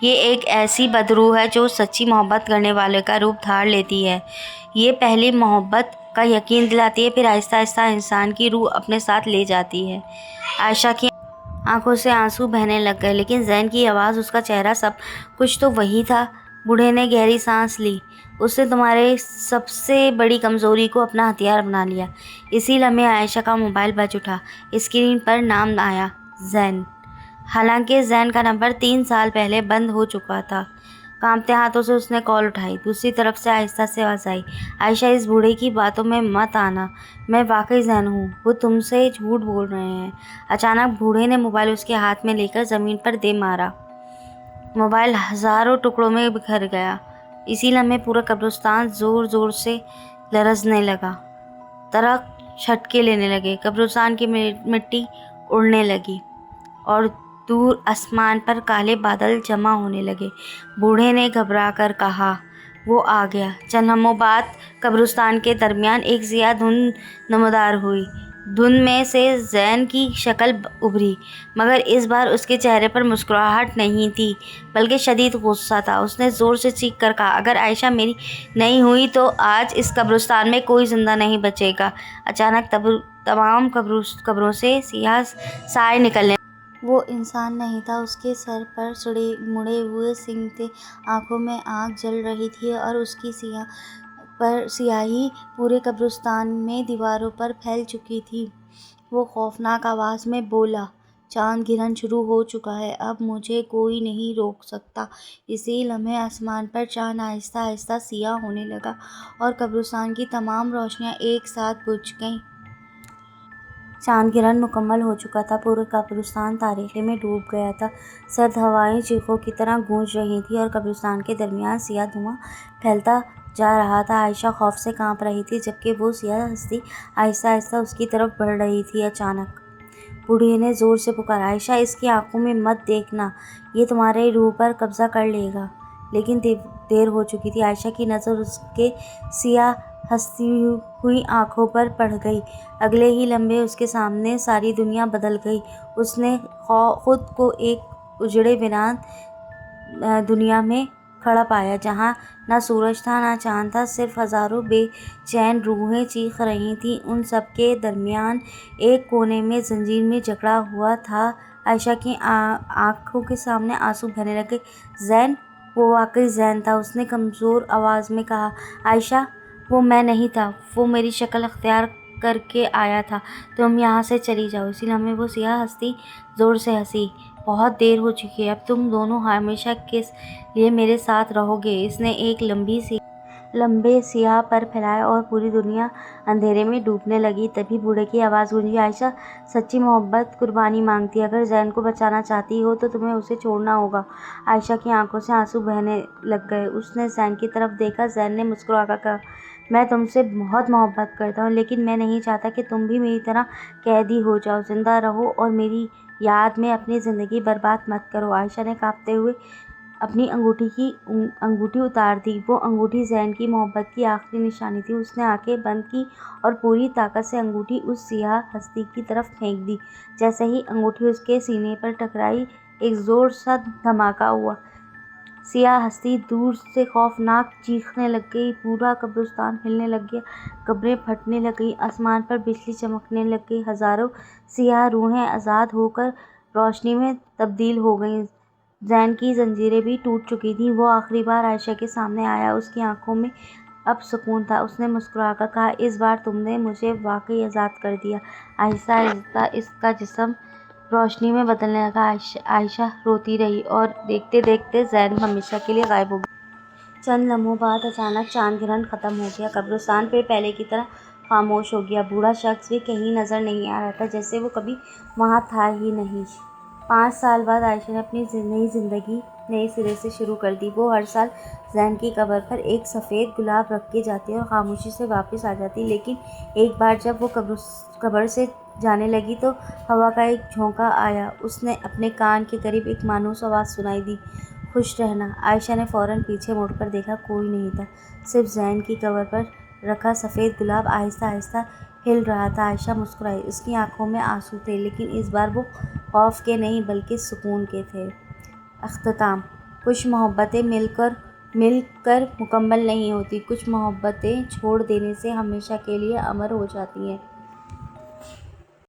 یہ ایک ایسی بدروح ہے جو سچی محبت کرنے والے کا روپ دھار لیتی ہے۔ یہ پہلی محبت کا یقین دلاتی ہے، پھر آہستہ آہستہ انسان کی روح اپنے ساتھ لے جاتی ہے۔ عائشہ کی آنکھوں سے آنسو بہنے لگ گئے، لیکن زین کی آواز، اس کا چہرہ، سب کچھ تو وہی تھا۔ بوڑھے نے گہری سانس لی۔ اس نے تمہارے سب سے بڑی کمزوری کو اپنا ہتھیار بنا لیا۔ اسی لمحے عائشہ کا موبائل بج اٹھا۔ اسکرین پر نام آیا، زین۔ حالانکہ زین کا نمبر 3 سال پہلے بند ہو چکا تھا۔ کانپتے ہاتھوں سے اس نے کال اٹھائی۔ دوسری طرف سے آہستہ سے آواز آئی، عائشہ اس بوڑھے کی باتوں میں مت آنا، میں واقعی زین ہوں، وہ تم سے جھوٹ بول رہے ہیں۔ اچانک بوڑھے نے موبائل اس کے ہاتھ میں لے کر زمین پر دے مارا۔ موبائل ہزاروں ٹکڑوں میں بکھر گیا۔ اسی لمحے پورا قبرستان زور زور سے لرزنے لگا۔ درخت جھٹکے لینے لگے، قبرستان کی مٹی اڑنے لگی اور دور آسمان پر کالے بادل جمع ہونے لگے۔ بوڑھے نے گھبرا کر کہا، وہ آ گیا۔ چند لمحوں بعد قبرستان کے درمیان ایک سیاہ دھند نمودار ہوئی۔ دھند میں سے زین کی شکل ابھری، مگر اس بار اس کے چہرے پر مسکراہٹ نہیں تھی بلکہ شدید غصہ تھا۔ اس نے زور سے چیخ کر کہا، اگر عائشہ میری نہیں ہوئی تو آج اس قبرستان میں کوئی زندہ نہیں بچے گا۔ اچانک تمام قبروں سے سیاہ سائے نکلنے۔ وہ انسان نہیں تھا، اس کے سر پر مڑے ہوئے سینگ تھے، آنکھوں میں آگ جل رہی تھی اور اس کی سیاہی پورے قبرستان میں دیواروں پر پھیل چکی تھی۔ وہ خوفناک آواز میں بولا، چاند گرہن شروع ہو چکا ہے، اب مجھے کوئی نہیں روک سکتا۔ اسی لمحے آسمان پر چاند آہستہ آہستہ سیاہ ہونے لگا اور قبرستان کی تمام روشنیاں ایک ساتھ بجھ گئیں۔ چاند گرہن مکمل ہو چکا تھا، پورا قبرستان تاریکی میں ڈوب گیا تھا۔ سرد ہوائیں چیخوں کی طرح گونج رہی تھیں اور قبرستان کے درمیان سیاہ دھواں پھیلتا جا رہا تھا۔ عائشہ خوف سے کانپ رہی تھی، جبکہ وہ سیاہ ہستی آہستہ آہستہ اس کی طرف بڑھ رہی تھی۔ اچانک بوڑھے نے زور سے پکارا، عائشہ، اس کی آنکھوں میں مت دیکھنا، یہ تمہاری روح پر قبضہ کر لے گا۔ لیکن دیر ہو چکی تھی۔ عائشہ کی نظر اس کے سیاہ ہستی ہوئی آنکھوں پر پڑ گئی۔ اگلے ہی لمحے اس کے سامنے ساری دنیا بدل گئی۔ اس نے خود کو ایک اجڑے ویران دنیا میں کھڑا پایا، جہاں نہ سورج تھا نہ چاند تھا، صرف ہزاروں بے چین روحیں چیخ رہی تھیں۔ ان سب کے درمیان ایک کونے میں زنجیر میں جکڑا ہوا تھا۔ عائشہ کی آنکھوں کے سامنے آنسو بہنے لگے۔ زین! وہ واقعی زین تھا، اس نے کمزور آواز میں کہا۔ عائشہ، وہ میں نہیں تھا، وہ میری شکل اختیار کر کے آیا تھا۔ تم یہاں سے چلی جاؤ۔ اسی لمحے وہ سیاہ ہستی زور سے ہنسی۔ بہت دیر ہو چکی ہے، اب تم دونوں ہمیشہ کے لیے میرے ساتھ رہو گے۔ اس نے ایک لمبے سیاہ پر پھیلائے اور پوری دنیا اندھیرے میں ڈوبنے لگی۔ تبھی بوڑھے کی آواز گونجی، عائشہ، سچی محبت قربانی مانگتی ہے، اگر زین کو بچانا چاہتی ہو تو تمہیں اسے چھوڑنا ہوگا۔ عائشہ کی آنکھوں سے آنسو بہنے لگ گئے۔ اس نے زین کی طرف دیکھا۔ زین نے مسکرا کر کہا، میں تم سے بہت محبت کرتا ہوں، لیکن میں نہیں چاہتا کہ تم بھی میری طرح قیدی ہو جاؤ۔ زندہ رہو اور میری یاد میں اپنی زندگی برباد مت کرو۔ عائشہ نے کانپتے ہوئے اپنی انگوٹھی اتار دی۔ وہ انگوٹھی زین کی محبت کی آخری نشانی تھی۔ اس نے آنکھیں بند کی اور پوری طاقت سے انگوٹھی اس سیاہ ہستی کی طرف پھینک دی۔ جیسے ہی انگوٹھی اس کے سینے پر ٹکرائی، ایک زور کا دھماکہ ہوا۔ سیاہ ہستی دور سے خوفناک چیخنے لگ گئی۔ پورا قبرستان ہلنے لگ گیا، قبریں پھٹنے لگیں، آسمان پر بجلی چمکنے لگ گئی۔ ہزاروں سیاہ روحیں آزاد ہو کر روشنی میں تبدیل ہو گئیں۔ زین کی زنجیریں بھی ٹوٹ چکی تھیں۔ وہ آخری بار عائشہ کے سامنے آیا، اس کی آنکھوں میں اب سکون تھا۔ اس نے مسکرا کر کہا، اس بار تم نے مجھے واقعی آزاد کر دیا۔ آہستہ آہستہ اس کا جسم روشنی میں بدلنے لگا۔ عائشہ روتی رہی اور دیکھتے دیکھتے زین ہمیشہ کے لیے غائب ہو گیا۔ چند لمحوں بعد اچانک چاند گرہن ختم ہو گیا۔ قبرستان پھر پہلے کی طرح خاموش ہو گیا۔ بوڑھا شخص بھی کہیں نظر نہیں آ رہا تھا، جیسے وہ کبھی وہاں تھا ہی نہیں۔ 5 سال بعد عائشہ نے اپنی نئی زندگی نئے سرے سے شروع کر دی۔ وہ ہر سال زین کی قبر پر ایک سفید گلاب رکھ کے جاتی اور خاموشی سے واپس آ جاتی۔ لیکن ایک بار جب وہ قبر سے جانے لگی تو ہوا کا ایک جھونکا آیا۔ اس نے اپنے کان کے قریب ایک مانوس آواز سنائی دی، خوش رہنا۔ عائشہ نے فوراً پیچھے مڑ کر دیکھا، کوئی نہیں تھا، صرف زین کی قبر پر رکھا سفید گلاب آہستہ آہستہ ہل رہا تھا۔ عائشہ مسکرائی، اس کی آنکھوں میں آنسو تھے، لیکن اس بار وہ خوف کے نہیں بلکہ سکون کے تھے۔ اختتام: کچھ محبتیں مل کر مکمل نہیں ہوتی، کچھ محبتیں چھوڑ دینے سے ہمیشہ کے لیے امر ہو جاتی ہیں۔